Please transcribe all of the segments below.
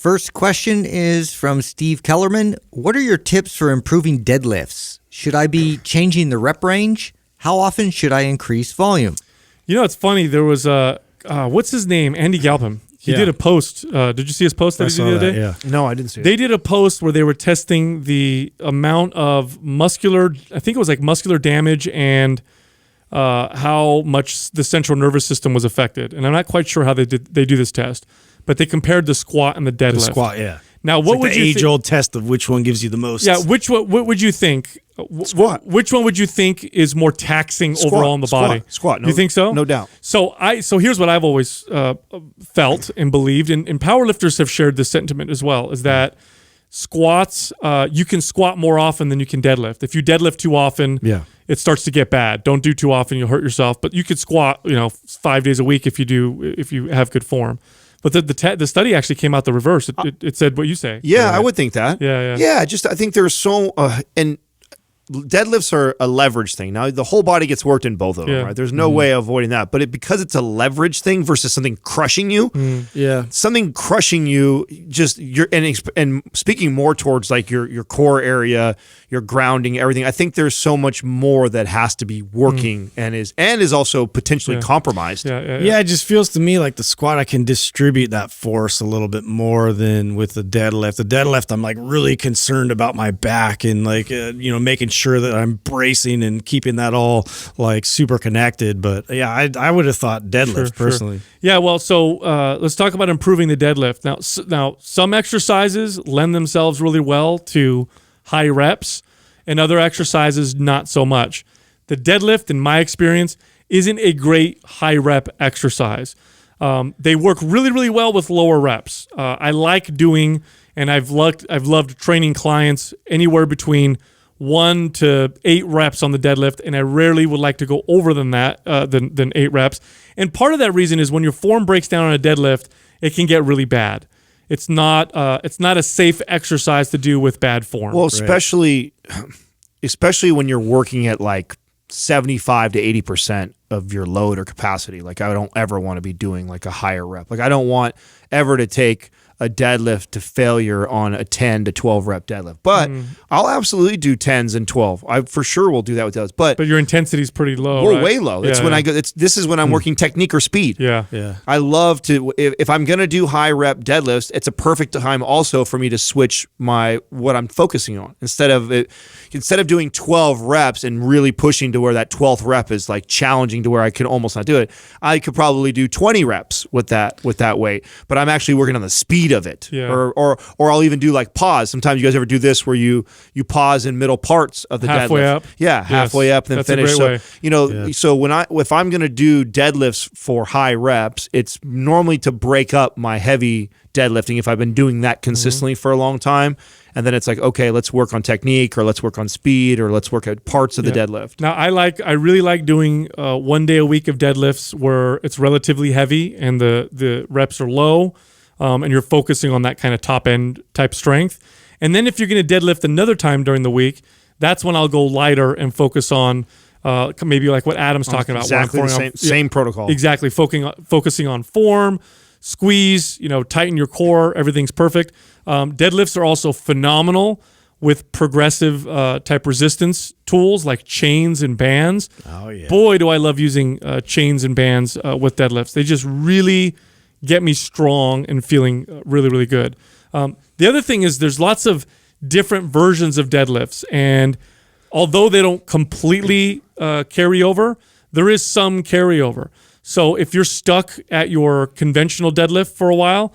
First question is from Steve Kellerman. What are your tips for improving deadlifts? Should I be changing the rep range? How often should I increase volume? You know, it's funny. There was what's his name? Andy Galpin. He did a post. Did you see his post that he did the other day? Yeah. No, I didn't see it. They did a post where they were testing the amount of muscular, I think it was like muscular damage and how much the central nervous system was affected. And I'm not quite sure how they do this test, but they compared the squat and the deadlift. The squat, yeah. Now, what would you age-old test of which one gives you the most? Yeah, what would you think? Squat. Which one would you think is more taxing overall on the body? Squat. No, you think so? No doubt. So here's what I've always felt and believed, and powerlifters have shared this sentiment as well, is that squats, you can squat more often than you can deadlift. If you deadlift too often, it starts to get bad. Don't do too often, you'll hurt yourself. But you could squat, 5 days a week if you have good form. But the study actually came out the reverse. It said what you say. Yeah, I would think that. Yeah. Yeah, I think there's so and deadlifts are a leverage thing. Now the whole body gets worked in both of them, right? There's no way of avoiding that. But because it's a leverage thing versus something crushing you, something crushing you, just and speaking more towards like your core area, your grounding, everything. I think there's so much more that has to be working and is also potentially compromised. Yeah, it just feels to me like the squat I can distribute that force a little bit more than with the deadlift. The deadlift I'm like really concerned about my back and like making sure that I'm bracing and keeping that all like super connected. But yeah, I would have thought deadlift personally. Sure. Yeah, well, so let's talk about improving the deadlift. Now, some exercises lend themselves really well to high reps, and other exercises not so much. The deadlift, in my experience, isn't a great high rep exercise. They work really, really well with lower reps. I like doing, and I've loved training clients anywhere between 1 to 8 reps on the deadlift, and I rarely would like to go over than 8 reps. And part of that reason is when your form breaks down on a deadlift, it can get really bad. It's not a safe exercise to do with bad form. Well, especially when you're working at like 75 to 80% of your load or capacity. Like I don't ever want to be doing like a higher rep. Like I don't want ever to take a deadlift to failure on a 10 to 12 rep deadlift. But I'll absolutely do 10s and 12. I for sure will do that with deadlifts. But your intensity is pretty low. We're right? way low. It's when I go. This is when I'm working technique or speed. Yeah. I love to if I'm gonna do high rep deadlifts, it's a perfect time also for me to switch what I'm focusing on instead of doing 12 reps and really pushing to where that 12th rep is like challenging to where I could almost not do it. I could probably do 20 reps with that weight, but I'm actually working on the speed of it. Or I'll even do like pause. Sometimes you guys ever do this where you pause in middle parts of the halfway deadlift. Up. Yeah, halfway up and then that's finish. A great way. So if I'm going to do deadlifts for high reps, it's normally to break up my heavy deadlifting if I've been doing that consistently for a long time. And then it's like, okay, let's work on technique or let's work on speed or let's work at parts of the deadlift. Now, I really like doing 1 day a week of deadlifts where it's relatively heavy and the reps are low and you're focusing on that kind of top end type strength. And then if you're going to deadlift another time during the week, that's when I'll go lighter and focus on maybe like what Adam's talking about. Exactly the same protocol. Exactly. Focusing on form, squeeze, tighten your core. Everything's perfect. Deadlifts are also phenomenal with progressive type resistance tools like chains and bands. Oh, yeah. Boy, do I love using chains and bands with deadlifts. They just really get me strong and feeling really, really good. The other thing is there's lots of different versions of deadlifts, and although they don't completely carry over, there is some carryover. So if you're stuck at your conventional deadlift for a while,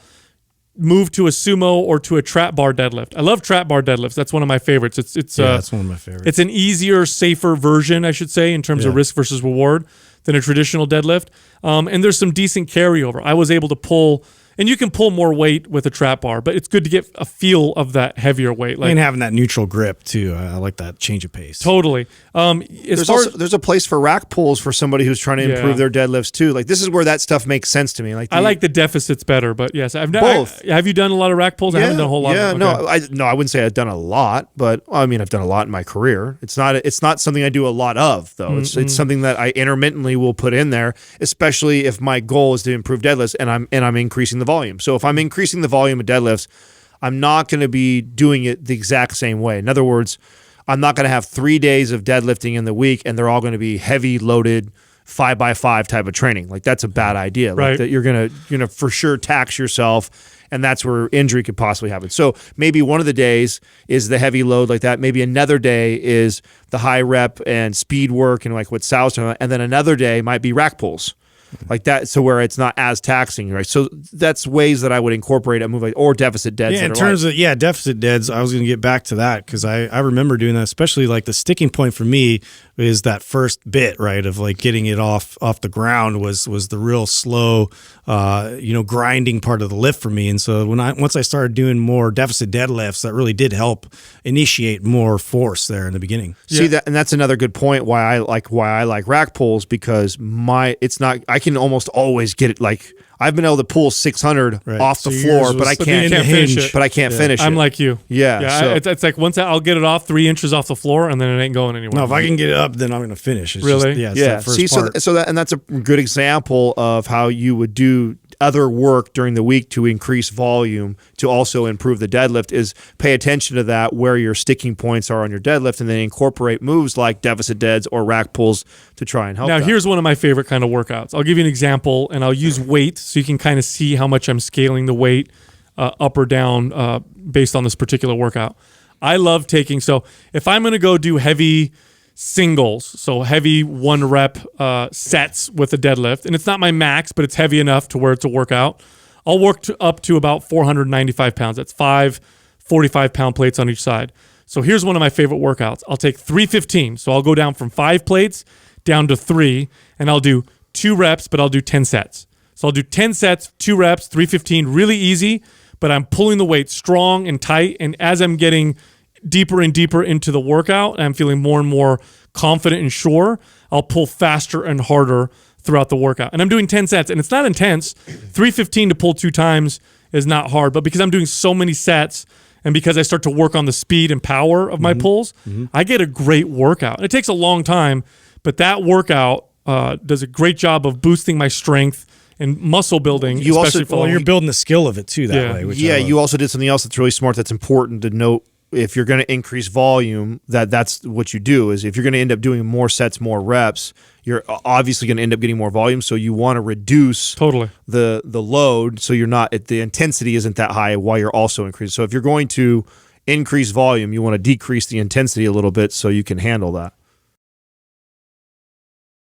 move to a sumo or to a trap bar deadlift. I love trap bar deadlifts. That's one of my favorites. That's one of my favorites. It's an easier, safer version, I should say, in terms of risk versus reward than a traditional deadlift. And there's some decent carryover. I was able to pull, and you can pull more weight with a trap bar, but it's good to get a feel of that heavier weight. And having that neutral grip too. I like that change of pace. Totally. There's a place for rack pulls for somebody who's trying to improve their deadlifts too. Like this is where that stuff makes sense to me. Like I like the deficits better, but yes, both. Have you done a lot of rack pulls? I haven't done a whole lot. Yeah, of them. Okay. I wouldn't say I've done a lot, but I mean I've done a lot in my career. It's not something I do a lot of though. It's something that I intermittently will put in there, especially if my goal is to improve deadlifts and I'm increasing the the volume. So if I'm increasing the volume of deadlifts, I'm not going to be doing it the exact same way. In other words, I'm not going to have 3 days of deadlifting in the week and they're all going to be heavy loaded 5x5 type of training. Like that's a bad idea. Like Right. that you're going to for sure tax yourself, and that's where injury could possibly happen. So maybe one of the days is the heavy load like that. Maybe another day is the high rep and speed work and like what Sal's talking about. And then another day might be rack pulls. Like that, so where it's not as taxing, right? So that's ways that I would incorporate a move like, or deficit deads. Yeah, in terms of deficit deads, I was going to get back to that because I remember doing that. Especially like the sticking point for me is that first bit, right, of like getting it off the ground was the real slow, grinding part of the lift for me. And so once I started doing more deficit deadlifts, that really did help initiate more force there in the beginning. See that, and that's another good point why I like rack pulls, because I can almost always get it. Like I've been able to pull 600 off the floor, but I can't finish it. But I can't finish it. I'm like you. Yeah. So. It's like once I'll get it off 3 inches off the floor, and then it ain't going anywhere. No, if I can get it up, then I'm going to finish. It's really? Just, yeah. That first part. And that's a good example of how you would do other work during the week to increase volume to also improve the deadlift. Is pay attention to that, where your sticking points are on your deadlift, and then incorporate moves like deficit deads or rack pulls to try and help. Now, that. here's one of my favorite kind of workouts. I'll give you an example, and I'll use weight so you can kind of see how much I'm scaling the weight up or down based on this particular workout. I love so if I'm going to go do heavy singles, so heavy 1 rep sets with a deadlift, and it's not my max, but it's heavy enough to where it's a workout, I'll work up to about 495 pounds. That's 5 45-pound plates on each side. So here's one of my favorite workouts. I'll take 315. So I'll go down from 5 plates down to 3, and I'll do 2 reps, but I'll do 10 sets. So I'll do 10 sets, 2 reps, 315, really easy, but I'm pulling the weight strong and tight, and as I'm getting deeper and deeper into the workout, and I'm feeling more and more confident and sure, I'll pull faster and harder throughout the workout. And I'm doing 10 sets, and it's not intense. 315 to pull 2 times is not hard, but because I'm doing so many sets, and because I start to work on the speed and power of my pulls, I get a great workout. And it takes a long time, but that workout does a great job of boosting my strength and muscle building. You also, you're building the skill of it too that way. Which you also did something else that's really smart, that's important to note. If you're going to increase volume, that's what you do. Is if you're going to end up doing more sets, more reps, you're obviously going to end up getting more volume. So you want to reduce the load, so you're not the intensity isn't that high while you're also increasing. So if you're going to increase volume, you want to decrease the intensity a little bit so you can handle that.